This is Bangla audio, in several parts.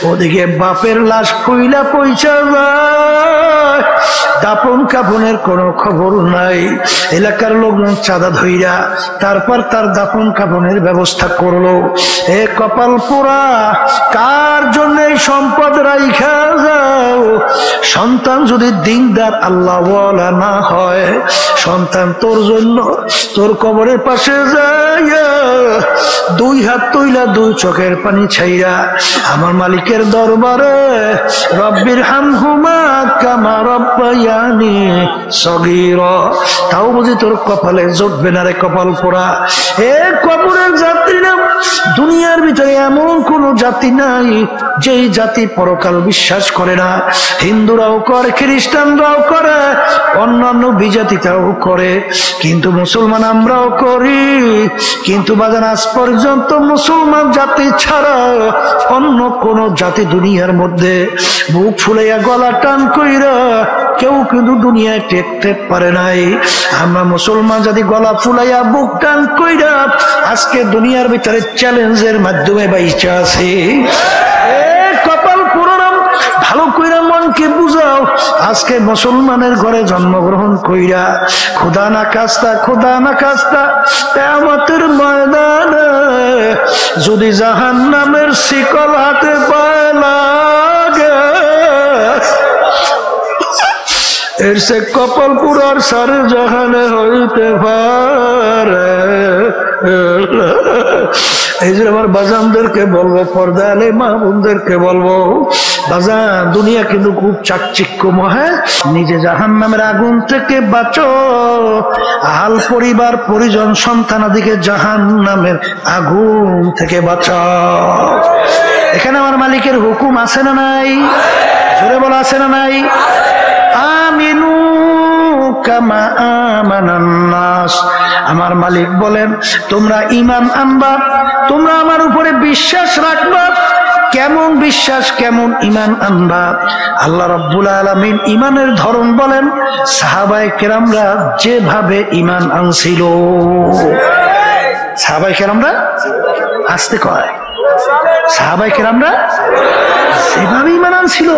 ওদিকে বাপের লাশ ফুইলা পয়সা যায়, দাপন কাপনের কোনো খবর নাই। এলাকার লোকজন চাঁদা ধইরা তারপর তার দাপন কাপনের ব্যবস্থা করলো। এ কপাল পোড়া, কার জন্য সম্পদ রাইখা যাও? সন্তান যদি দিনদার আল্লাহওয়ালা না হয়, সন্তান তোর জন্য তোর কবরের পাশে যায় দুই হাত তৈলা দুই চোখের পানি ছাইরা আমার মালিকের দরবারে রব্বির হামহুমা কামা রব্বায়ানি সগীরা, তাও বুঝি তোর কপালে জুটবে না রে কপাল পোড়া। এ কবরের যাত্রীরা, দুনিয়ার ভিতরে এমন কোন জাতি নাই যেই জাতি পরকাল বিশ্বাস করে না। হিন্দুরাও করে, খ্রিস্টানরাও করে, অন্যান্য বিজাতিটাও করে, কিন্তু মুসলমান আমরাও করি। কিন্তু বাজান আজ পর্যন্ত মুসলমান জাতি ছাড়া অন্য কোন জাতি দুনিয়ার মধ্যে বুক ফুলাইয়া গলা টান কইরা কেউ কিন্তু দুনিয়ায় টেকতে পারে নাই। আমরা মুসলমান জাতি গলা ফুলাইয়া বুক টান কইরা আজকে দুনিয়ার ভিতরে চ্যালেঞ্জের মাধ্যমে বাইচা আছে। কপাল পুরোনাম ভালো কইরা মনকে বুঝাও, আজকে মুসলমানের ঘরে জন্মগ্রহণ কইরা খোদা না কাস্তা কিয়ামতের ময়দানে যদি জাহান্নামের শিকল হাতে পায় লাগে, এর সে কপাল পুরার সারে জাহানে হইতে পারে। এই যে আমার বাজানদেরকে বলবো, পর্দা আলে মা বোনদেরকে বলবো, বাজান দুনিয়া কিন্তু খুব চাকচিক্যময়, নিজে জাহান্নামের আগুন থেকে বাঁচো, আহাল পরিবার পরিজন সন্তানাদিকে জাহান্নামের আগুন থেকে বাঁচাও। এখানে আমার মালিকের হুকুম আছে না নাই? জোরে বলা আছে না নাই? আমিনু কামা আমানান নাস, আমার মালিক বলেন তোমরা ঈমান আনবা, তোমরা আমার উপরে বিশ্বাস রাখবা। কেমন বিশ্বাস, কেমন ঈমান আনবা? আল্লাহ রাব্বুল আলামিন ঈমানের ধরন বলেন, সাহাবায়ে কেরামরা যেভাবে ঈমান আনছিল, সাহাবায়ে কেরামরা আসতে কয়, সাহাবায়ে কেরামরা যেভাবে ঈমান আনছিল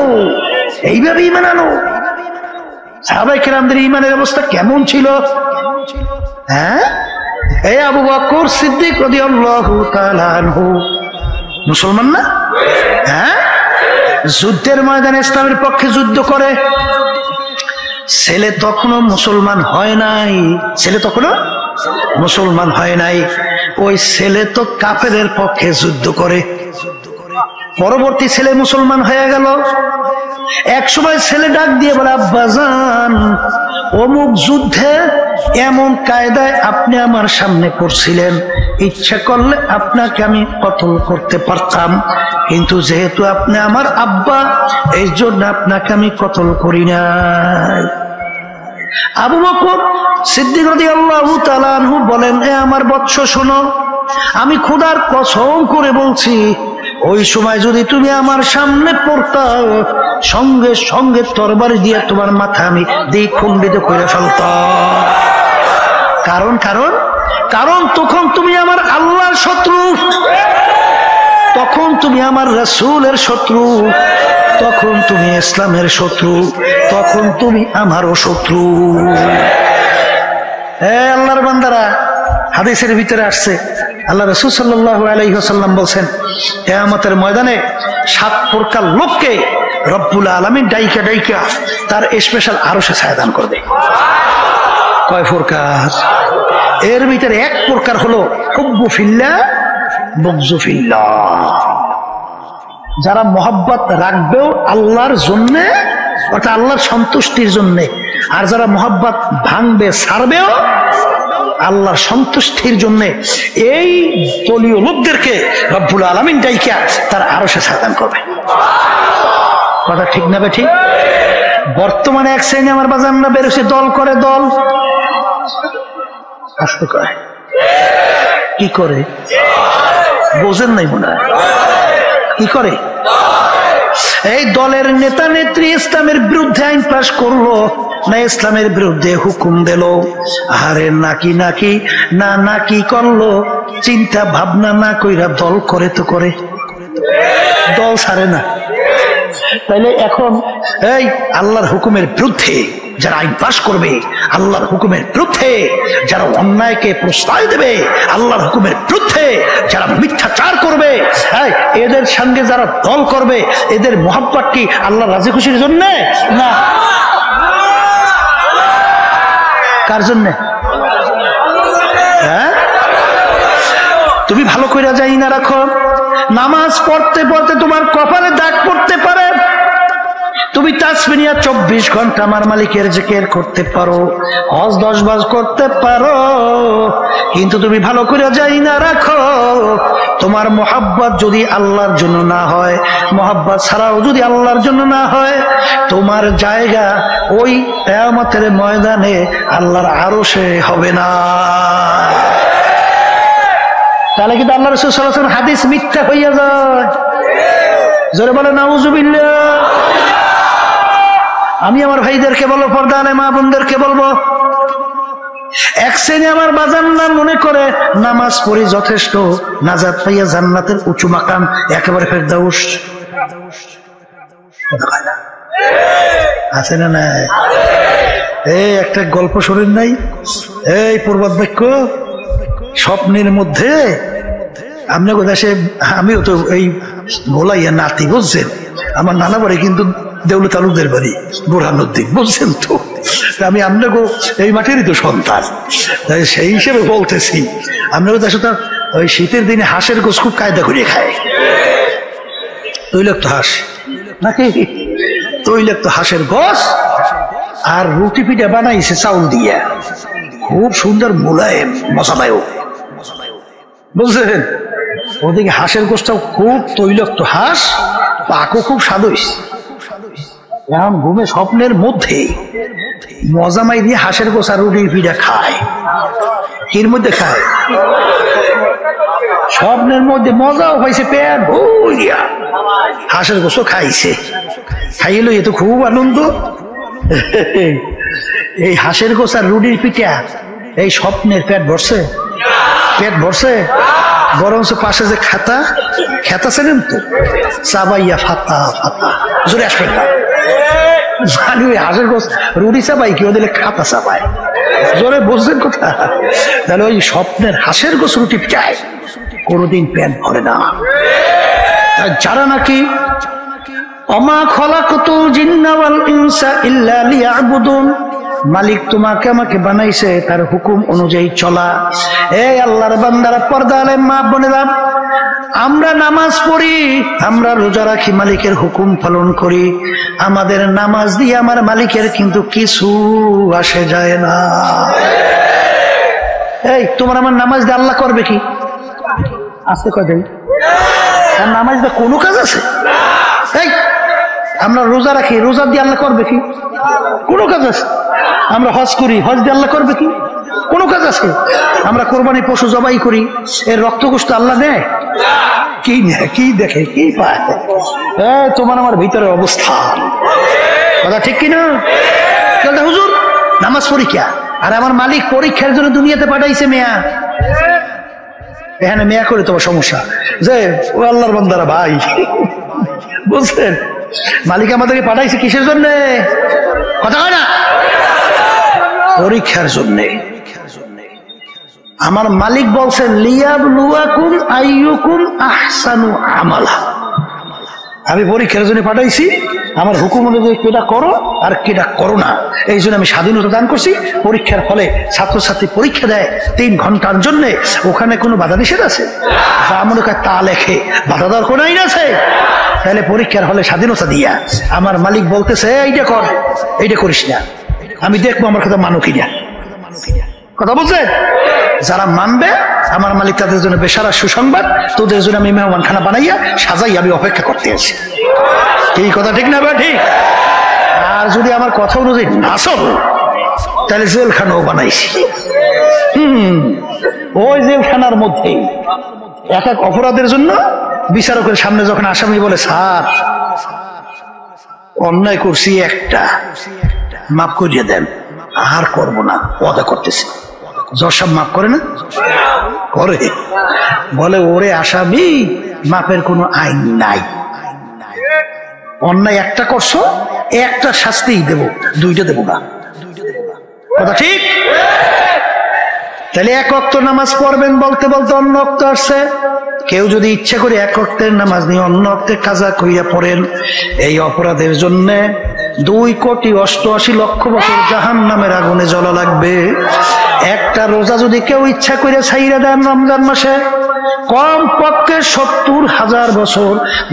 এইভাবে ঈমান আনো। সাহাবায়ে কেরামদের ঈমানের অবস্থা কেমন ছিল? হ্যাঁ, এই আবু বকর সিদ্দিক রাদিয়াল্লাহু তাআলা আনহু মুসলমান না? হ্যাঁ, যুদ্ধের ময়দানে ইসলামের পক্ষে যুদ্ধ করে। ছেলে তখনও মুসলমান হয় নাই, ছেলে তখনও মুসলমান হয় নাই। ওই ছেলে তো কাফেরের পক্ষে যুদ্ধ করে, পরবর্তী ছেলে মুসলমান হয়ে গেল। এক সময় ছেলে ডাক দিয়ে বলে, আব্বাজান অমুক যুদ্ধে এমন কায়দায় আপনি আমার সামনে পড়ছিলেন, ইচ্ছা করলে আপনাকে আমি কতল করতে পারতাম, কিন্তু যেহেতু আপনি আমার আব্বা এই জন্য আপনাকে আমি কতল করি নাই। আবু বকর সিদ্দিক রাদিয়াল্লাহু তাআলা আনহু বলেন, এ আমার বৎস শোনো, আমি খোদার কসম করে বলছি, ওই সময় যদি তুমি আমার সামনে পড়তাম, সঙ্গে সঙ্গে তরবারি দিয়ে তোমার মাথা আমি দ্বিখণ্ডিত করে ফেলতাম। কারণ কারণ কারণ তখন তুমি আমার আল্লাহর শত্রু, তখন তুমি আমার রাসূলের শত্রু, তখন তুমি ইসলামের শত্রু, তখন তুমি আমারও শত্রু। হে আল্লাহর বান্দারা, হাদিসের ভিতরে আসছে আল্লাহ রাসূল সাল্লাল্লাহু আলাইহি ওয়াসাল্লাম বলছেন, কিয়ামতের ময়দানে 7 প্রকার লোককে রব্বুল আলামিন ডাইকা ডাইকা তার স্পেশাল আরশে ছায়া দান করবে। কয় প্রকার? এর ভিতরে এক প্রকার হলো হুব্বু ফিল্লাহ বুগযু ফিল্লাহ, যারা মহব্বত রাখবেও আল্লাহর জন্য, অর্থাৎ আল্লাহর সন্তুষ্টির জন্য, আর যারা মহব্বত ভাঙবে ছাড়বেও আল্লাহর সন্তুষ্টির জন্য, এই দলীয় লোকদেরকে রব্বুল আলামিন ডাইকা তার আরশে ছায়া দান করবে। কথা ঠিক না ঠিক? বর্তমানে এক শ্রেণী আমার বাজানরা বেরোছে, দল করে, দল আসতে করে, কি করে বোঝেন নাই মনে হয়, কি করে? এই দলের নেতা নেত্রী ইসলামের বিরুদ্ধে আইন পাশ করলো না ইসলামের বিরুদ্ধে হুকুম দিল, আরে নাকি নাকি না নাকি করলো, চিন্তা ভাবনা না কইরা দল করে তো করে। দল ছাড়ে না। তাইলে এখন এই আল্লাহর হুকুমের বিরুদ্ধে যারা আইন পাশ করবে, আল্লাহর হুকুমের বিরুদ্ধে যারা অন্যায়কে প্রশ্রয় দেবে, আল্লাহর হুকুমের বিরুদ্ধে যারা মিথ্যাচার করবে, এদের সঙ্গে যারা দল করবে, এদের মহব্বত কি আল্লাহ রাজি খুশির জন্য না কার জন্য? হ্যাঁ, তুমি ভালো করে যাই না রাখো, নামাজ পড়তে পড়তে তোমার কপালে দাগ পড়তে পারে, তুমি তাসবিহ নিয়ে 24 ঘন্টা আমার মালিকের জিকির করতে পারো, হজ 10 বার করতে পারো, কিন্তু তুমি ভালো করে যাই না রাখো, তোমার মহব্বত যদি আল্লাহর জন্য না হয়, মহব্বত ছাড়াও যদি আল্লাহর জন্য না হয়, তোমার জায়গা ওই কিয়ামতের ময়দানে আল্লাহর আরশে হবে না। তাহলে কিন্তু আল্লাহ রাসূল সাল্লাল্লাহু আলাইহি ওয়াসাল্লাম হাদিস মিথ্যা হইয়া যায়। জোরে বলে নাউযুবিল্লাহ। আমি আমার ভাইদেরকে বলবো, পর্দা আলে মা বোনদেরকে বলবো, এক শ্রেণী আমার বাজানরা মনে করে নামাজ পড়ি যথেষ্ট, নাজাত পাইয়া জান্নাতের উঁচু মাকাম, একেবারে ফেরদাউস আছে না নাই? এই একটা গল্প শোনেন নাই? এই প্রবাদ বাক্য, স্বপ্নের মধ্যে আপনার দেশে, আমিও তো এই ভোলাইয়া নাতি, বুঝছেন, আমার নানা বাড়ি কিন্তু দেউল তালুকদের বাড়ি বুরহানুদ্দিন, বুঝছেন তো, আমি আপনাকে এই মাঠেরই তো সন্তান, তাই সেই হিসেবে বলতেছি, আপনাকে দেশে তো ওই শীতের দিনে হাঁসের গোশ খুব কায়দা করে খায়, তৈলাক্ত হাঁস নাকি, তৈলাক্ত হাঁসের গোশ আর রুটি পিঠা বানাইছে চাউল দিয়া, খুব সুন্দর মোলায়েম মশাদায়ক, বুঝলেন, ওদিকে হাঁসের গোশটাও খুব তৈলাক্ত হাঁস, পাকও খুব স্বাদ হইছে। এখন ঘুমে স্বপ্নের মধ্যে মজামাই দিয়ে হাঁসের গোশ আর রুটির পিঠা খায়, এর মধ্যে খায়, স্বপ্নের মধ্যে মজাও পাইছে, পেট ভরিয়া হাঁসের গোশও খাইছে, খাইলো, এ তো খুব আনন্দ। এই হাঁসের গোশ আর রুটির পিঠা এই স্বপ্নের পেট ভরছে, পেট ভরছে, বরঞ্চ পাশে যে খেতা ছিলেন তো চাবাইয়া ফাতা ফাতা জোরে আসবেন না, জানি ওই হাঁসের গোশ রুটি চাবাই কেউ দিলে খাতা চাবায়, জোরে বুঝছেন কথা? তাহলে ওই স্বপ্নের হাঁসের গোশ রুটি পিঠায় কোনোদিন পেট ভরে না। যারা নাকি অমা খলাকতুল জিন্না ওয়াল ইনসা ইল্লা লিয়াবুদুন, মালিক তোমাকে আমাকে বানাইছে তার হুকুম অনুযায়ী চলা। এই আল্লাহর বান্দারা, পর্দা আলে মা বোনেরা, আমরা নামাজ পড়ি, আমরা রোজা রাখি, মালিকের হুকুম পালন করি, আমাদের নামাজ দিয়ে আমার মালিকের কিন্তু কিছু আসে যায় না। এই তোমার আমার নামাজ দিয়ে আল্লাহ করবে কি? আসতে কদিন আর নামাজ দিয়ে কোনো কাজ আছে? এই আমরা রোজা রাখি, রোজা দিয়ে আল্লাহ করবে কি? কোনো কাজ আছে? আমরা হজ করি, হজ দিয়ে আল্লাহ করবে কি? কোনো কাজ আছে? আমরা কোরবানি পশু জবাই করি, এর রক্ত গোশত আল্লাহ দেয় কি? নেয় কি? দেখে কি পায়? তোমার আমার ভিতরে অবস্থান, কথা ঠিক কিনা? হুজুর নামাজ পরীক্ষা, আর আমার মালিক পরীক্ষার জন্য দুনিয়াতে পাঠাইছে মেয়া, এখানে মেয়া করে তোমার সমস্যা যে ও আল্লাহর বান্দারা ভাই, বুঝছেন, মালিক আমাদেরকে পাঠাইছে কিসের জন্য? কথা হয় না? পরীক্ষার জন্য। আমার মালিক বলছেন লিয়াবলুয়াকুম আইয়ুকুম আহসানু আমালা, আমি পরীক্ষার জন্য পাঠাইছি, আমার হুকুম অনুযায়ী কেটা করো আর কেটা করো না, এই জন্য আমি স্বাধীনতা দান করছি। পরীক্ষার ফলে ছাত্রছাত্রী পরীক্ষা দেয় 3 ঘন্টার জন্য, ওখানে কোনো বাধা নিষেধ আছে? বা মনে করে তা লেখে, বাধা দেওয়ার কোনো আইন আছে? তাহলে পরীক্ষার হলে স্বাধীনতা দিয়া আমার মালিক বলতেছে এইটা কর, এইটা করিস না, আমি দেখবো আমার কথা মানো কিনা। কথা বলছেন? যারা মানবে আমার মালিক তাদের জন্য বেশারা সুসংবাদ, তোদের জন্য আমি মেহমানখানা বানাইয়া সাজাই আমি অপেক্ষা করতে আছি। এই কথা ঠিক না? ঠিক। আর যদি আমার কথা অনুযায়ী না চলো তাহলে জেলখানাও বানাইছি। ওই জেলখানার মধ্যে এক এক অপরাধের জন্য বিচারকের সামনে যখন আসামি বলে স্যার অন্যায় করছি একটা, মাফ করিয়ে দেন, আর করবো না, ওয়াদা করতেছি, জজ সাহেব মাফ করে না? করে। বলে ওরে আসামি, মাপের কোনো আইন নাই। অন্যায় একটা করছো, একটা শাস্তিই দেব, দুইটা দেব না। কথা ঠিক? তাহলে এক ওয়াক্ত নামাজ পড়বেন বলতে বলতে অন্য ওয়াক্ত আসছে। কেউ যদি ইচ্ছা করে এক ওয়াক্তের নামাজ নিয়ে অন্য ওয়াক্তে কাজা কইরা পড়েন, এই অপরাধের জন্য 2,88,00,000 বছর জাহান্নামের আগুনে জ্বলা লাগবে। একটা রোজা যদি কেউ ইচ্ছা করে ছাইরা দেন রমজান মাসে, কম পক্ষে 70,000 বছর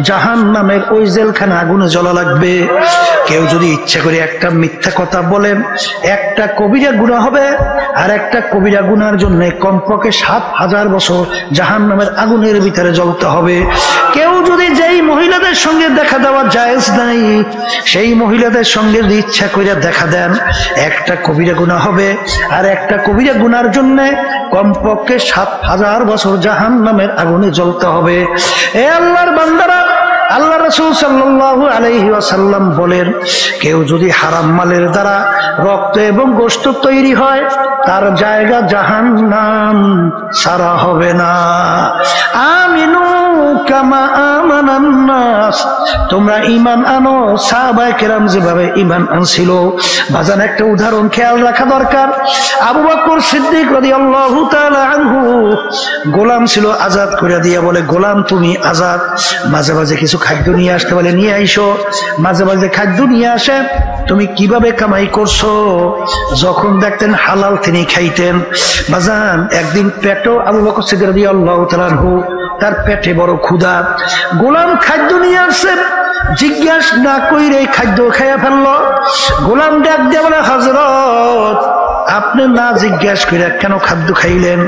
জাহান্নামের ওই জেলখানা আগুনে জ্বলা লাগবে। কেউ যদি ইচ্ছা করে একটা মিথ্যা কথা বলেন, একটা কবিরা গুনাহ হবে, আর একটা কবিরা গুনার জন্য কমপক্ষে 7,000 বছর জাহান্নামের আগুনের ভিতরে জ্বলতে হবে। কেউ যদি যেই মহিলাদের সঙ্গে দেখা দেওয়া জায়েজ নাই, সেই মহিলাদের সঙ্গে যদি ইচ্ছা করে দেখা দেন, একটা কবিরা গুনাহ হবে, আর একটা কবিরা গুনার জন্য কমপক্ষে 7,000 বছর জাহান্নামের আগুনে জ্বলতে হবে। এ আল্লাহর বান্দারা, আল্লাহ রাসূল সাল্লাল্লাহু আলাইহি ওয়াসাল্লাম বলেন, কেউ যদি হারাম মালের দ্বারা রক্ত এবং গোশত তৈরি হয়, তার জায়গা জাহান্নাম, ছাড়া হবে না। আমিনু কামা আমানান নাস, তোমরা ঈমান আনো সাহাবায়ে কেরাম যেভাবে ঈমান আনছিল। বাজান একটা উদাহরণ খেয়াল রাখা দরকার। আবু বকর সিদ্দিক রাদিয়াল্লাহু তাআলা আনহু গোলাম ছিল, আজাদ করে দিয়া বলে, গোলাম তুমি আজাদ। মাঝে মাঝে কিছু খাদ্য নিয়ে আসতে বলে, নিয়ে আইসো। মাঝে মাঝে খাদ্য নিয়ে আসে। তুমি কিভাবে কামাই করছো? যখন দেখতেন হালাল তিনি খাইতেন। বাজান একদিন পেটও আবু বকর সিদ্দিক রাদিয়াল্লাহু তাআলা আনহু, তার পেটে বড় ক্ষুধা। গোলাম খাদ্য নিয়ে আসছে, জিজ্ঞাস না কইরে খাদ্য খাইয়া ফেললো। গোলাম ডাক দিয়ে বলে, হযরত আপনি না জিজ্ঞাসা করে কেন খাদ্য খাইলেন?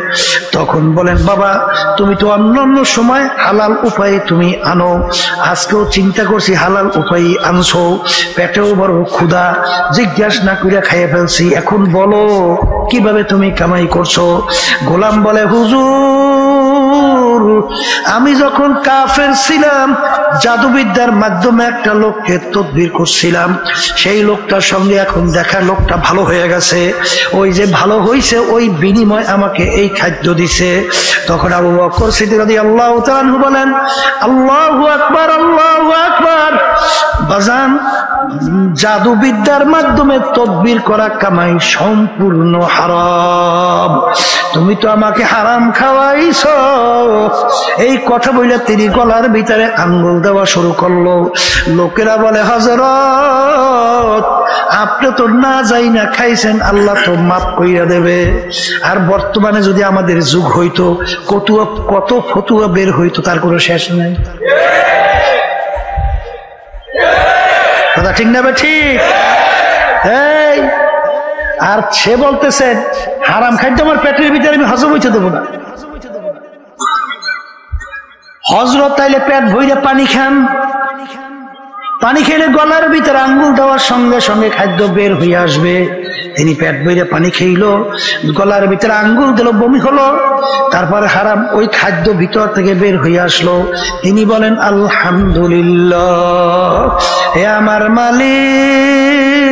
তখন বলেন, বাবা তুমি তো অন্য সময় হালাল উপায়ে তুমি আনো, আজকেও চিন্তা করছি হালাল উপায়ে আনছো, পেটেও বড় ক্ষুধা, জিজ্ঞাসা না করে খাইয়া ফেলছি, এখন বলো কিভাবে তুমি কামাই করছো? গোলাম বলে, হুজুর আমি যখন কাফের ছিলাম, জাদুবিদ্যার মাধ্যমে একটা লোককে তদবির করছিলাম, সেই লোকটার সঙ্গে এখন দেখা, লোকটা ভালো হয়ে গেছে, ওই যে ভালো হয়েছে ওই বিনিময় আমাকে এই খাদ্য দিছে। তখন আবু বকর সিদ্দিক রাদিয়াল্লাহু তাআলা আনহু বলেন, আল্লাহু আকবার, আল্লাহু আকবার। বাজান জাদুবিদ্যার মাধ্যমে তদবির করা কামাই সম্পূর্ণ হারাম, তুমি তো আমাকে হারাম খাওয়াইছো। এই কথা বলে তিনি গলার ভিতরে আঙ্গুল দেওয়া শুরু করলো। লোকেরা বলে, হযরত আপনি তো না যাই না খাইছেন, আল্লাহ তো মাফ কইরা দেবে। আর বর্তমানে যদি আমাদের যুগ হইতো, কত ফতুয়া বের হইতো, তার কোনো শেষ নাই। কথা ঠিক না? ঠিক। এই আর সে বলতেছেন হারাম খাদ্য আমার পেটের ভিতরে আমি হজম হইতে দেবো না। হযরত তাইলে পেট ভইরে পানি খান, পানি খেলে গলার ভিতরে আঙ্গুল দেওয়ার সঙ্গে সঙ্গে খাদ্য বের হয়ে আসবে। তিনি পেট ভইরে পানি খেইল, গলার ভিতরে আঙ্গুল দিল, বমি হলো, তারপরে হারাম ওই খাদ্য ভিতর থেকে বের হয়ে আসলো। তিনি বলেন, আলহামদুলিল্লাহ, হে আমার মালিক,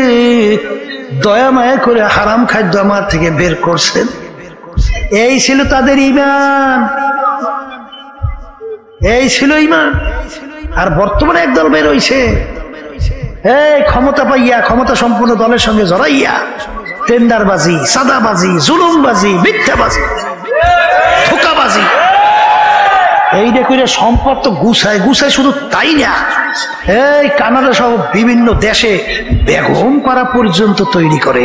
দয়া মায়া করে হারাম খাদ্য আমার থেকে বের করছেন। এই ছিল তাদের ঈমান, এই ছিল ঈমান। আর বর্তমানে একদল বের হইছে, এই ক্ষমতা পাইয়া ক্ষমতা সম্পূর্ণ দলের সঙ্গে জড়াইয়া টেন্ডারবাজি, সাদাবাজি, জুলুমবাজি, মিথ্যাবাজি, ধোঁকাবাজি, এইটা করে সম্পদ তো গুছায়। শুধু তাই না, এই কানাডা সহ বিভিন্ন দেশে বেগম পাড়া পর্যন্ত তৈরি করে।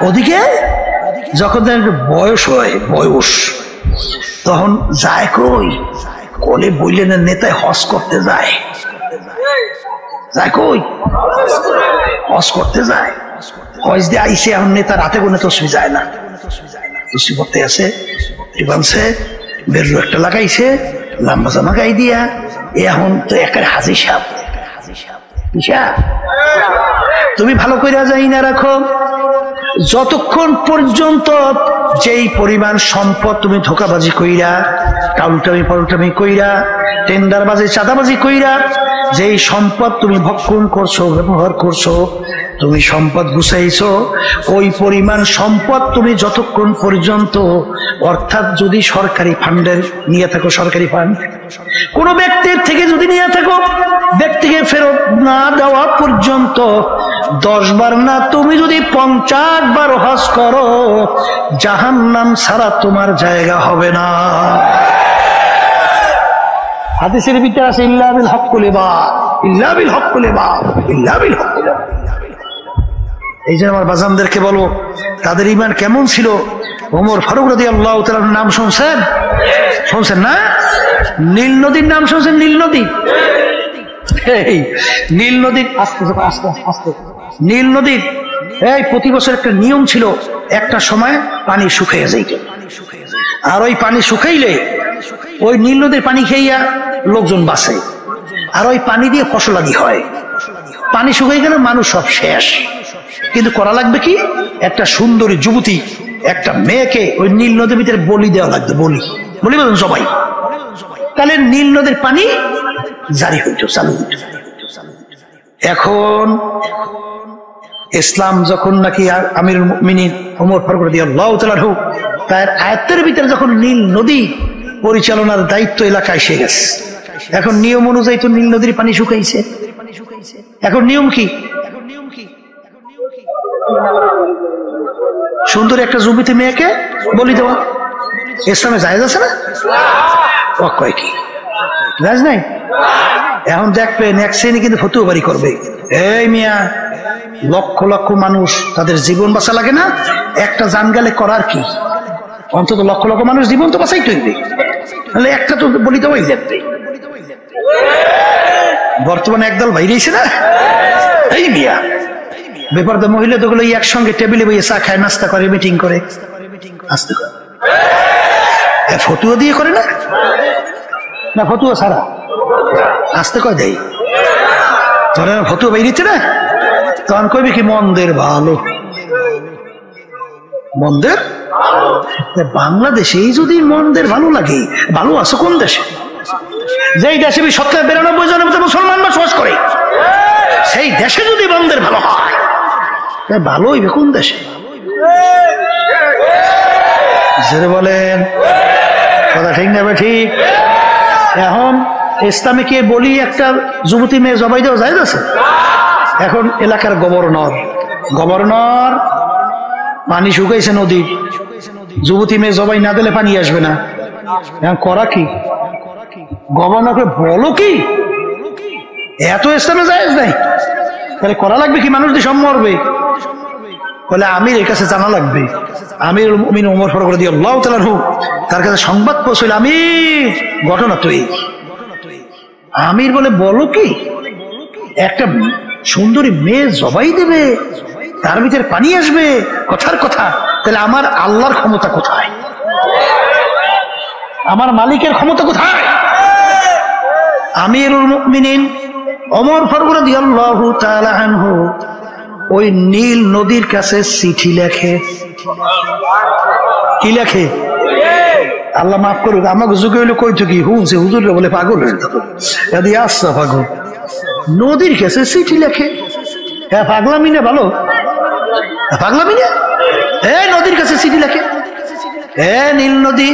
ওদিকে যখন বয়স হয়, তখন যায় কই, কোলে বললেন নেতায় হজ করতে যায়, কই হজ করতে যায়, হজ দিয়ে আইসে। এখন নেতা রাতে কোনে তসবি যায় না, তসবি করতে আছে, বানছে, বেরু একটা লাগাইছে, লম্বা জামা গাই দিয়া, এখন তো একেবারে হাজি সাহেব। তুমি ভালো করে যাই না রাখো, যতক্ষণ পর্যন্ত যেই পরিমাণ সম্পদ তুমি ধোকাবাজি কইরা, টাউলটামি পাল্টামি কইরা, টেন্ডারবাজি, চাঁদাবাজি কইরা যেই সম্পদ তুমি ভক্ষণ করছো, ব্যবহার করছো, তুমি সম্পদ গুছাইছো, ওই পরিমাণ সম্পদ তুমি যতক্ষণ পর্যন্ত, অর্থাৎ যদি সরকারি ফান্ডের নিয়ে থাকো, সরকারি ফান্ড কোন ব্যক্তির থেকে যদি নিয়ে থাকো, ব্যক্তিকে ফেরত না দেওয়া পর্যন্ত 10 বার না, তুমি যদি 50 বার হজ করো, জাহান্নাম ছাড়া তোমার জায়গা হবে না। হাদিসের ভিতরে আছে ইল্লা বিল হক্কুল ইবাদ, ইল্লা বিল হক্কুল ইবাদ, ইল্লা বিল হক্কুল ইবাদ। এই যে আমার বাজানদেরকে বলো তাদের ঈমান কেমন ছিল। ওমর ফারুক রাদিয়াল্লাহু তাআলার নাম শুনছেন? শুনছেন না? নীল নদীর নাম শুনছেন? নীল নদী, এই নীল নদীর আস্তে আস্তে আস্তে নীল নদীর এই প্রতি বছর একটা নিয়ম ছিল, একটা সময় পানি শুকিয়ে যাইত, আর ওই পানি শুকাইলে ওই নীল নদীর পানি খেইয়া লোকজন বাঁচে, আর ওই পানি দিয়ে ফসলাদি হয়। পানি শুকিয়ে গেলে মানুষ সব শেষ, কিন্তু করা লাগবে কি, একটা সুন্দরী যুবতী, একটা মেয়েকে ওই নীল নদীর ভিতরে বলি দেওয়া লাগবে, বলি বলি বলেন সবাই। তাহলে নীল নদীর পানি জারি হইত, চালু হইত। এখন ইসলাম যখন নাকি আমিরুল মুমিনিন ওমর ফারুক রাদিয়াল্লাহু তাআলা তার আয়াতের ভিতরে যখন নীল নদী পরিচালনার দায়িত্ব এলাকায় এসে গেছে, এখন নিয়ম অনুযায়ী তো নীল নদীর পানি শুকাইছে। এখন নিয়ম কি, সুন্দর একটা যুবতী মেয়েকে বলি দেওয়া ইসলামে জায়েজ আছে না? ও কয় কি জায়েজ নাই? এখন দেখবেন এক শ্রেণী কিন্তু ফতুয়া বাড়ি করবে, এই মিয়া লক্ষ লক্ষ মানুষ, তাদের জীবন বাঁচা লাগে না, একটা জান গেলে করার কি, অন্তত লক্ষ লক্ষ মানুষ জীবন তো বাঁচাইতে হইবে, তাহলে একটা তো বলি দেওয়াই দেখবে। বর্তমানে একদল বাইরেছে না, এই মিয়া বেপরদা মহিলা তো গুলো একসঙ্গে টেবিলে বইয়ে চা খায়, নাস্তা করে, মিটিং করে, আসতে করে ফতুয়া দিয়ে করে না, না ফতুয়া ছাড়া আসতে কয় দেয়, তোরা ফতুয়া বাইরেছে না, তখন কইবে কি মন্দের ভালো, মন্দের বাংলাদেশেই যদি মন্দের ভালো লাগে, ভালো আছে কোন দেশে? যেই দেশে ৯৯% মুসলমান বসবাস করে, সেই দেশে যদি মন্দের ভালো হয়, ভালো হইবে কোন দেশে? বলেন কথা ঠিক না? ঠিক। এখন ইসলামীকে বলি একটা যুবতী মেয়ে জবাই দেওয়া যায় আছে। এখন এলাকার গভর্নর পানি শুকাইছে নদী, যুবতী মেয়ে জবাই না দিলে পানি আসবে না, এখন করা কি? গভর্নরকে বলো কি এত ইসলামে জায়েজ নাই, তাহলে করা লাগবে কি? মানুষ দিয়ে সব মরবে, বলে আমির এর কাছে জানা লাগবে। আমিরুল মুমিনিন ওমর ফারুক রাদিয়াল্লাহু তাআলা তার কাছে সংবাদ পৌঁছল, আমির ঘটনা তো এই। আমির বলে বলো কি, একটা সুন্দরী মেয়ে জবাই দেবে, তার ভিতরে পানি আসবে, কথার কথা, তাহলে আমার আল্লাহর ক্ষমতা কোথায়? আমার মালিকের ক্ষমতা কোথায়? আমিরুল মুমিনিন ওমর ফারুক রাদিয়াল্লাহু তাআলা আনহু ওই নীল নদীর কাছে চিঠি লেখে। কি লেখে? আল্লাহ মাফ করুক, আমাকে যুগে হইলে কইতো কি হুনছে হুজুর বলে পাগল হয়ে যেত, আসছে পাগল। নদীর কাছে চিঠি লেখে, হ্যাঁ পাগলামি না? ভালো পাগলামি না? নদীর কাছে চিঠি লেখে, নীল নদী,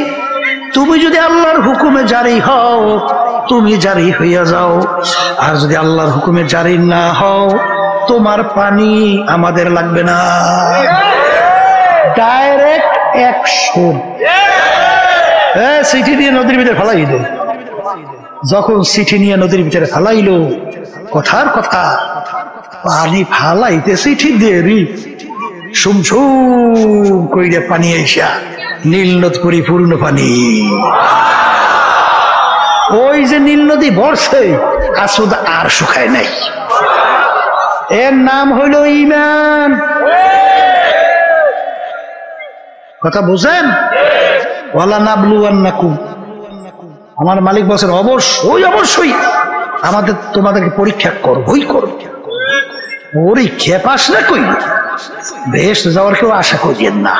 তুমি যদি আল্লাহর হুকুমে জারি হও, তুমি জারি হইয়া যাও, আর যদি আল্লাহর হুকুমে জারি না হও, তোমার পানি আমাদের লাগবে না। Direct action. চিঠি দিয়ে নদীর ভিতরে ফেলাই দিল। যখন চিঠি নিয়ে নদীর ভিতরে ফেলাইল, কথার কথা, পানি ফালাইতে চিঠি দেরি, সুমসুম কইরে পানি আইসা নীল নদ পরিপূর্ণ পানি। ওই যে নীল নদী বর্ষে আসুদ আর শুকায় নাই, এর নাম হইল ঈমান। কথা বুঝেন? ওয়ালা নাবলুওয়ান্নাকুম, আমার মালিক বলেন অবশ্যই অবশ্যই আমাদের তোমাদেরকে পরীক্ষা করবই করব। পরীক্ষা পাস না কই বেহেশতে যাওয়ার কেউ আশা করিয়েন না।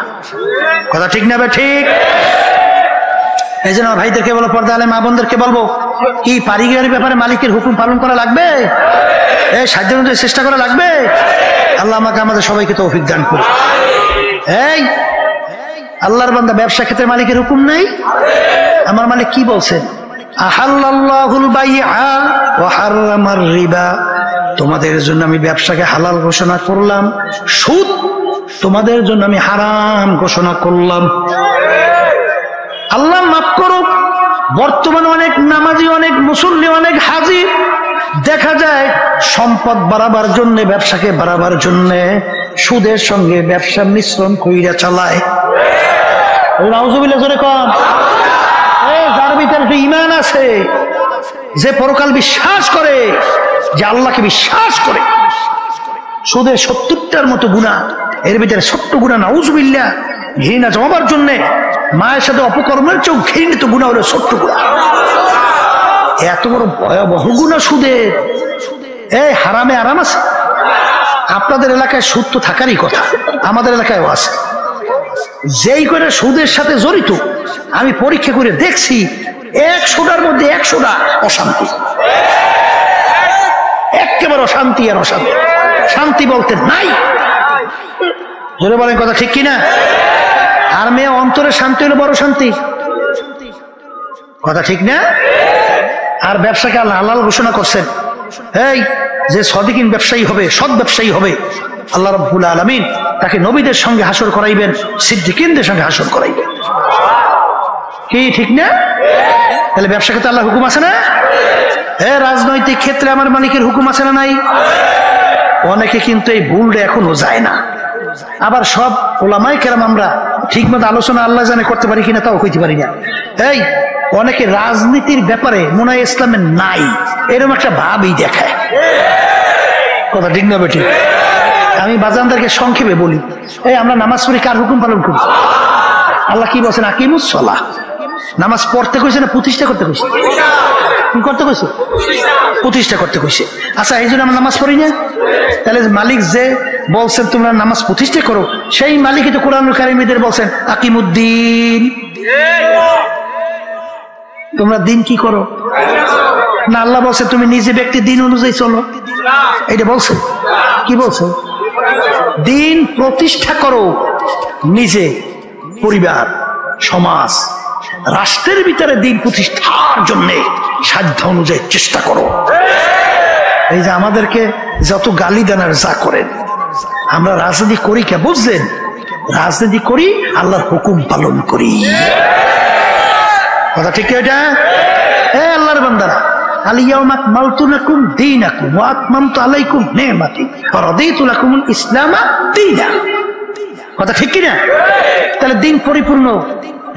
কথা ঠিক না? ঠিক। এই জন্য ভাইদেরকে বলো, পর্দা আলে মা বোনদেরকে বলবো, কি পারিবারিক ব্যাপারে মালিকের হুকুম পালন করা লাগবে, সাধ্য অনুযায়ী চেষ্টা করা লাগবে। আল্লাহ আমাকে আমাদের সবাইকে তৌফিক দান করুন। এই আল্লাহর বান্দা, ব্যবসা ক্ষেত্রে মালিকের হুকুম নাই? আমার মালিক কি বলছেন? আহাল্লাল্লাহুল বাইআ ওয়া হারামার রিবা, তোমাদের জন্য আমি ব্যবসাকে হালাল ঘোষণা করলাম, সুদ তোমাদের জন্য আমি হারাম ঘোষণা করলাম। আল্লাহ মাফ করুক, বর্তমানে অনেক নামাজি, অনেক মুসল্লি, অনেক হাজি দেখা যায় সম্পদ বাড়াবার জন্য, ব্যবসাকে বাড়াবার জন্য সুদের সঙ্গে ব্যবসা মিশ্রণ কইরা চালায়। নাউজুবিল্লাহ জোরে কম। যার ভিতরে ঈমান আছে, যে পরকাল বিশ্বাস করে, যে আল্লাহকে বিশ্বাস করে, সুদের 70টার মতো গুনাহ, এর ভিতরে ছোট্ট গুনাহ নাউজুবিল্লাহ ঘৃণা জমাবার জন্য, মায়ের সাথে অপকর্মের চেয়েও ঘৃণিত গুনাহ হলো ছোট্ট গুনাহ। এত বড় ভয়াবহ গুনাহ সুদের। এই হারামে আরাম আছে? আপনাদের এলাকায় সুদ তো থাকারই কথা, আমাদের এলাকায়ও আছে। যেই করে সুদের সাথে জড়িত, আমি পরীক্ষা করে দেখছি 100টার মধ্যে 100টা অশান্তি, একেবারে অশান্তি আর অশান্তি, শান্তি বলতে নাই। জোরে বলেন কথা ঠিক কিনা? আর মেয়ে অন্তরে শান্তি হলো বড় শান্তি, কথা ঠিক না? আর ব্যবসাকে আল্লাহ হালাল ঘোষণা করছেন। এই যে সদিকিন ব্যবসায়ী হবে, সৎ ব্যবসায়ী হবে, আল্লাহ রাব্বুল আলামিন তাকে নবীদের সঙ্গে হাসর করাইবেন, সিদ্দিকিনদের সঙ্গে হাসর করাইবেন। কি ঠিক না? তাহলে ব্যবসা ক্ষেত্রে আল্লাহ হুকুম আছে না? রাজনৈতিক ক্ষেত্রে আমার মালিকের হুকুম আছে না নাই? অনেকে কিন্তু এই ভুলটা এখনো যায় না। আবার সব ওলামায়ে কেরাম আমরা ঠিক মতো আলোচনা আল্লাহ জানে করতে পারি কিনা তাও কইতে পারি না। এই অনেকে রাজনীতির ব্যাপারে মনে হয় ইসলামের নাই, এরকম একটা ভাবই দেখায়, কথা ঠিক না বেঠিক? আমি বাজানদেরকে সংক্ষেপে বলি, এই আমরা নামাজ পড়ি, কার হুকুম পালন করি? আল্লাহ কি বলছেন? আকিমুস সালাহ। নামাজ পড়তে কইছে না প্রতিষ্ঠা করতে কইছে? কি করতে কইছে? প্রতিষ্ঠা করতে কইছে। আচ্ছা, এই জন্য আমরা নামাজ পড়ি না? তাহলে মালিক যে বলছেন তোমরা নামাজ প্রতিষ্ঠা করো, সেই মালিকই তো কোরআনুল কারীমের বলছেন আকিমুদ্দিন। তোমরা দিন কি করো না? আল্লাহ বলছে তুমি নিজে ব্যক্তি দিন অনুযায়ী চলো, এটা বলছে? কি বলছে? দিন প্রতিষ্ঠা করো, নিজে, পরিবার, সমাজ, রাষ্ট্রের ভিতরে দিন প্রতিষ্ঠার জন্য সাধ্য অনুযায়ী চেষ্টা করো। এই যে আমাদেরকে যত গালি দেন আর যা করেন, আমরা রাজনীতি করি কে বুঝছেন? রাজনীতি করি আল্লাহর হুকুম পালন করি, কথা ঠিক এটা? আল্লাহর বান্দারা, আলিয়াউমা আকমালতু লাকুম দীনাকুম ওয়া আতমামতু আলাইকুম নি'মাতি ওয়া রাদিতু লাকুমুল ইসলামা দীনা, কথা ঠিক কিনা? তাহলে দিন পরিপূর্ণ,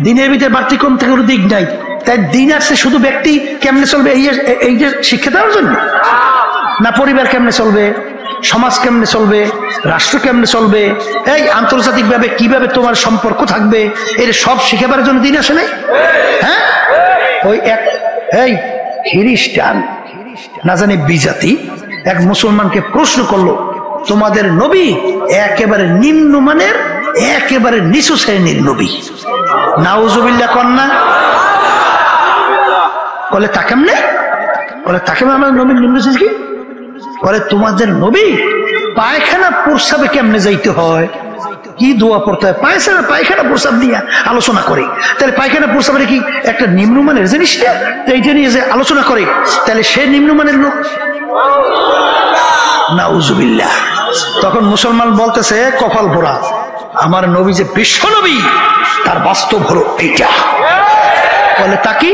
দিনের ভিতরে বাড়তি কম থেকে কোনো দিক নাই। তাই দিন আসছে শুধু ব্যক্তি কেমনে চলবে এই যে শিক্ষা দেওয়ার জন্য না? পরিবার কেমনে চলবে, সমাজ কেমনে চলবে, রাষ্ট্র কেমনে চলবে, এই আন্তর্জাতিক ভাবে কিভাবে তোমার সম্পর্ক থাকবে, এর সব শিখাবার জন্য দিন আসে নাই? হ্যাঁ, ওই এক খ্রিস্টান না জানি বিজাতি এক মুসলমানকে প্রশ্ন করলো, তোমাদের নবী একেবারে নিম্নমানের, একেবারে নিচু শ্রেণীর নবী। নাউজুবিল্লাহ কন্যা বলে তা কেমনে? বলে তাকে আমার নবীর নিম্ন শ্রেণী কি? বলে তোমাদের নবী পায়খানা প্রস্রাবে কেমনে যাইতে হয়, কি দোয়া পড়তে হয়, পায়খানা প্রস্রাব নিয়ে আলোচনা করে। তাহলে পায়খানা প্রস্রাবের কি একটা নিম্নমানের জিনিসটা, এইটা নিয়ে যে আলোচনা করে, তাহলে সে নিম্নমানের লোক। নাউজুবিল্লাহ। তখন মুসলমান বলতেছে কপাল পোড়া, আমার নবী যে বিশ্ব নবী, তার বাস্তব হলো এইটা। বলে তা কি?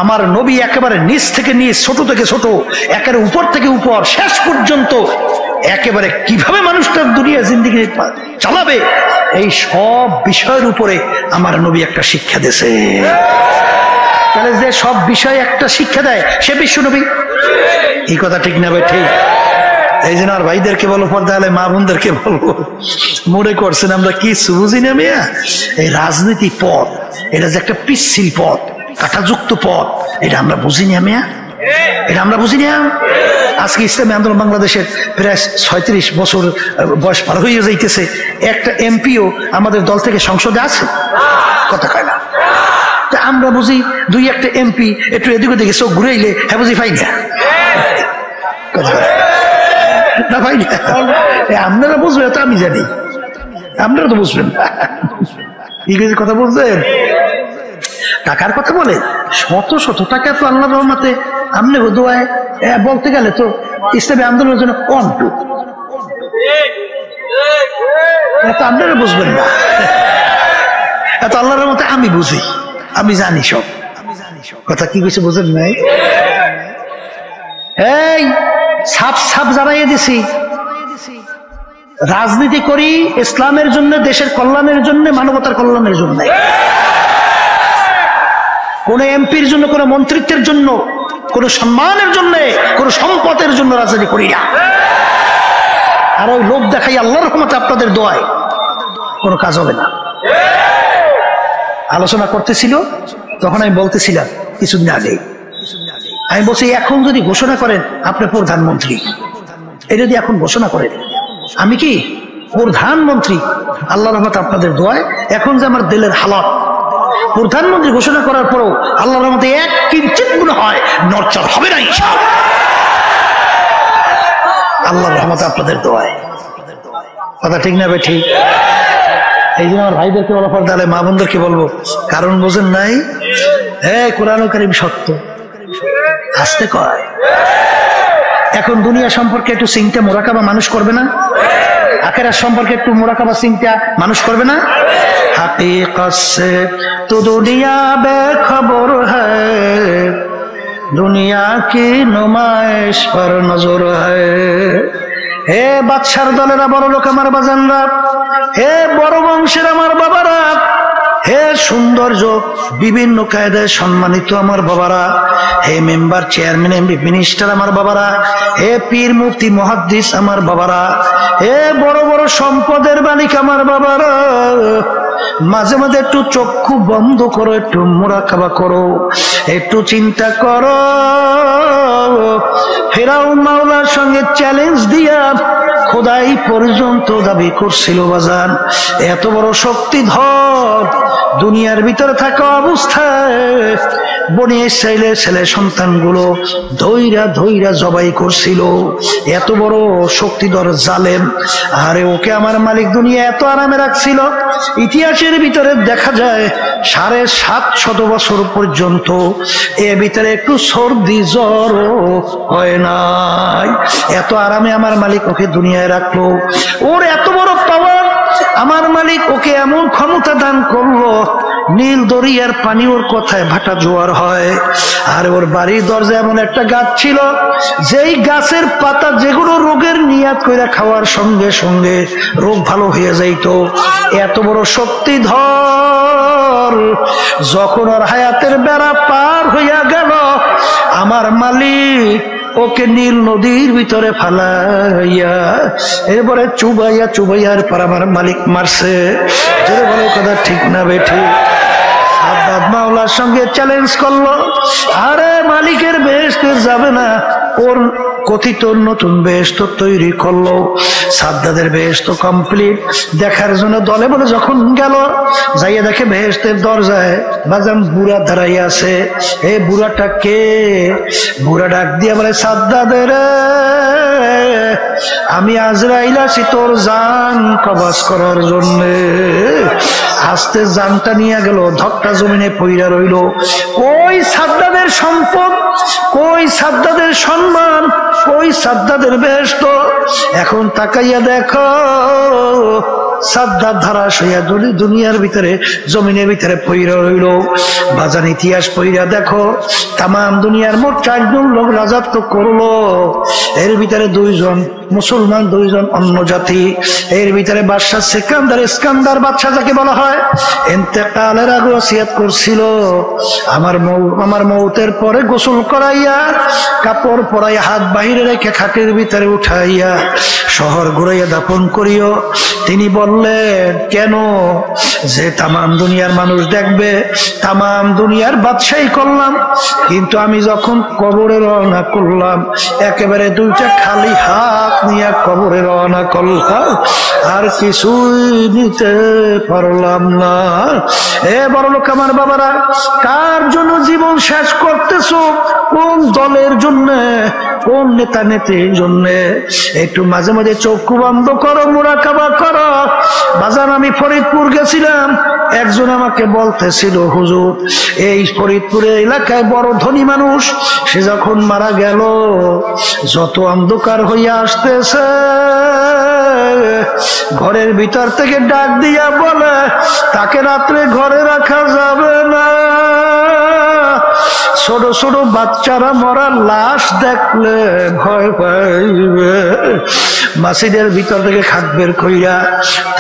আমার নবী একেবারে নিচ থেকে নিচ, ছোট থেকে ছোট, একেবারে উপর থেকে উপর, শেষ পর্যন্ত একেবারে কিভাবে মানুষটার দুনিয়া জিন্দেগি চালাবে, এই সব বিষয়ের উপরে আমার নবী একটা শিক্ষা দিয়েছে। তাহলে যে সব বিষয়ে একটা শিক্ষা দেয় সে বিশ্ব নবী, এই কথা ঠিক না ভাই? ঠিক। এই জন্য আর ভাইদেরকে বলো, পর্দা আলে মা বোনদেরকে বলবো, মনে করছেন আমরা কি বুঝি না মিয়া? এই রাজনীতি পথ, এটা যে একটা পিচ্ছিল পথ, কাঁটাযুক্ত পথ, এটা আমরা বুঝি না মিয়া, এটা আমরা বুঝি না। আজকে ইসলামী আন্দোলন বাংলাদেশের প্রায় 36 বছর বয়স পার হয়ে যাইতেছে, একটা এমপিও আমাদের দল থেকে সংসদে আছে, কথা কয় না। আমরা বুঝি দুই একটা এমপি একটু এদিকে ওদিকে চোখ ঘুরাইলে হ্যাঁ বুঝি পাই না, কথা কয়। না ভাই, আপনারা বুঝবেন তো আমি জানি, আপনারা তো বুঝবেন না। ইংরেজি কথা বলছেন, টাকার কথা বলে শত শত টাকা তো আল্লাহর রহমতে আমনে দোয়ায় বলতে গেলে তো ইসলামী আন্দোলনের জন্য অন্টু, এত আপনারা বুঝবেন না, এত আল্লাহর রহমতে আমি বুঝি, আমি জানি সব কথা। কি কিছু বুঝেন নাই? এই সাপ সাপ জানাইয়ে দিছি, রাজনীতি করি ইসলামের জন্য, দেশের কল্যাণের জন্য, মানবতার কল্যাণের জন্য। কোন এমপির জন্য, কোন মন্ত্রিত্বের জন্য, কোন সম্মানের জন্য, কোন সম্পদের জন্য রাজনীতি করি না। আর ওই লোক দেখাই আল্লাহর রহমতে আপনাদের দোয়ায় কোনো কাজ হবে না। আলোচনা করতেছিল তখন আমি বলতেছিলাম কিছুদিন আগে, আমি বলছি এখন যদি ঘোষণা করেন আপনি প্রধানমন্ত্রী, এটা যদি এখন ঘোষণা করেন আমি কি প্রধানমন্ত্রী, আল্লাহর রহমতে আপনাদের দোয়ায় এখন যে আমার দিলের হালত, প্রধানমন্ত্রী ঘোষণা করার পরও আল্লাহর রহমতে এক কিঞ্চিত গুণ হয় নড়চড় হবে না ইনশাআল্লাহ, আল্লাহর রহমতে আপনাদের দোয়ায়। কথা ঠিক না ভাই? ঠিক। এই জন্য আমার ভাইদেরকে বলা দালে মা বোনদেরকে বলবো, কারণ বোঝেন নাই, কোরআন কারীম সত্য আসতে কয়। এখন দুনিয়া সম্পর্কে একটু চিন্তা মোরাকাবা মানুষ করবে না? আখিরাত সম্পর্কে একটু মোরাকাবা চিন্তা মানুষ করবে না? হাকিকত সে তো দুনিয়া বেখবর হ্যায়, দুনিয়া কি নুমাইশ পর নজর হ্যায়। হে বাদশার দলেরা, বড় লোক আমার বাজানরা, হে বড় বংশের আমার বাবারা, হে সৌন্দর্য বিভিন্ন কায়দায় সম্মানিত আমার বাবারা, হে মেম্বার, চেয়ারম্যান, এমপি, মিনিস্টার আমার বাবারা, হে পীর, মুফতি, মুহাদ্দিস আমার বাবারা, হে বড় বড় সম্পদের মালিক আমার বাবারা, মাঝে মাঝে একটু চক্ষু বন্ধ করো, একটু মুরাকাবা করো, একটু চিন্তা করো। ফেরাউন মাওলার সঙ্গে চ্যালেঞ্জ দিয়া খোদাই পর্যন্ত দাবি করছিল বাজান, এত বড় শক্তিধর দুনিয়ার ভিতরে থাকা অবস্থায় বনি ইসরাইলের ছেলে সন্তানগুলো ধৈরা ধৈরা জবাই করছিল। এত বড় শক্তিধর জালেম, আরে ওকে আমার মালিক দুনিয়া এত আরামে রাখছিল। ইতিহাসের ভিতরে দেখা যায় 750 বছর পর্যন্ত এ ভিতরে একটু সর্দি জ্বর হয় নাই, এত আরামে আমার মালিক ওকে দুনিয়ায় রাখলো। ওর এত বড় পাওয়ার, আমার মালিক ওকে এমন ক্ষমতা দান করলো, নীল দরিয়ার পানি ওর কথায় ভাটা জোয়ার হয়। আর ওর বাড়ির দরজায় এমন একটা গাছ ছিল, যেই গাছের পাতা যেগুলো রোগের নিয়াত কইরা খাওয়ার সঙ্গে সঙ্গে রোগ ভালো হয়ে যাইতো। এত বড় শক্তিধর, যখন ওর হায়াতের বেড়া পার হইয়া গেল, আমার মালিক ওকে নীল নদীর ভিতরে ফালাইয়া এরপরে চুবাইয়া চুবাইয়ার পর আমার মালিক মারছে। বলে কথা ঠিক না বেঠি? সাদ্দাত মাওলার সঙ্গে চ্যালেঞ্জ করলো, আরে মালিকের বেহেশতে যাবে না, ওর কথিত নতুন বেহেশত তৈরি করলো। সাদ্দাতের বেহেশত কমপ্লিট দেখার জন্য দলে বলে যখন গেল, যাইয়া দেখে বেহেশতের দরজায় বাজান বুড়া দাঁড়াইয়া আছে। এই বুড়াটা কে? বুড়া ডাক দিয়া বলে, সাদ্দাতের আমি আজরাইল আছি তোর জান কবজ করার জন্য। আস্তে জানটা নিয়ে গেল, ধক্কা জমিনে পইরা রইল। ওই সাদ্দাতের সম্পদ, কই সাদ্দাতের সম্মান, কই সাদ্দাতের বেহেশত? এখন তাকাইয়া দেখো, সাদ্দাত ধারাশ হইয়া দুনিয়ার ভিতরে জমিনের ভিতরে পইরা রইল। বাজান ইতিহাস পইরা দেখো, তাম দুনিয়ার মোট 4 জন লোক রাজত্ব করলো। এর ভিতরে 2 জন মুসলমান, 2 জন অন্য জাতি। এর ভিতরে বাদশা সিকান্দার, ইস্কান্দার বাদশা যাকে বলা হয়, ইন্তেকালের আগে ওসিয়ত করছিল, আমার মৌতের পরে গোসল করাইয়া কাপড় পরাইয়া হাত বাহিরে রেখে খাটের ভিতরে উঠাইয়া শহর ঘুরাইয়া দাফন করিও। তিনি বললেন, কেন? যে তামাম দুনিয়ার মানুষ দেখবে, তামাম দুনিয়ার বাদশাহী করলাম, কিন্তু আমি যখন কবরে রওনা করলাম, একেবারে 2টা খালি হাত নিয়ে কবরে রওনা করলাম, আর কিছুই নিতে পারলাম না। এ বড় লোক আমার বাবারা, কার জন্য জীবন শেষ করতেছো? কোন দলের জন্য, কোন নেতা নেত্রীর জন্য। একটু মাঝে মাঝে চক্ষু বন্ধ করো, মুরাকাবা করো। বাজার আমি ফরিদপুর গেছিলাম, একজন আমাকে বলতেছিল, হুজুর এই ফরিদপুরের এলাকায় বড় ধনী মানুষ, সে যখন মারা গেল যত অন্ধকার হইয়া আসতেছে, ঘরের ভিতর থেকে ডাক দিয়া বলে তাকে রাত্রে ঘরে রাখা যাবে না, ছোট ছোট বাচ্চারা মরা লাশ দেখলে ভয় পাইবে। মসজিদের ভিতর থেকে খাট বের কইরা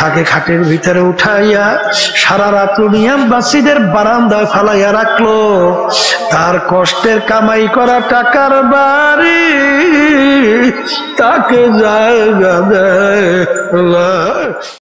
তাকে খাটের ভিতরে উঠাইয়া সারা রাত নিয়ে মসজিদের বারান্দায় ফালাইয়া রাখলো। তার কষ্টের কামাই করা টাকার বাড়ি তাকে জায়গা দেয়।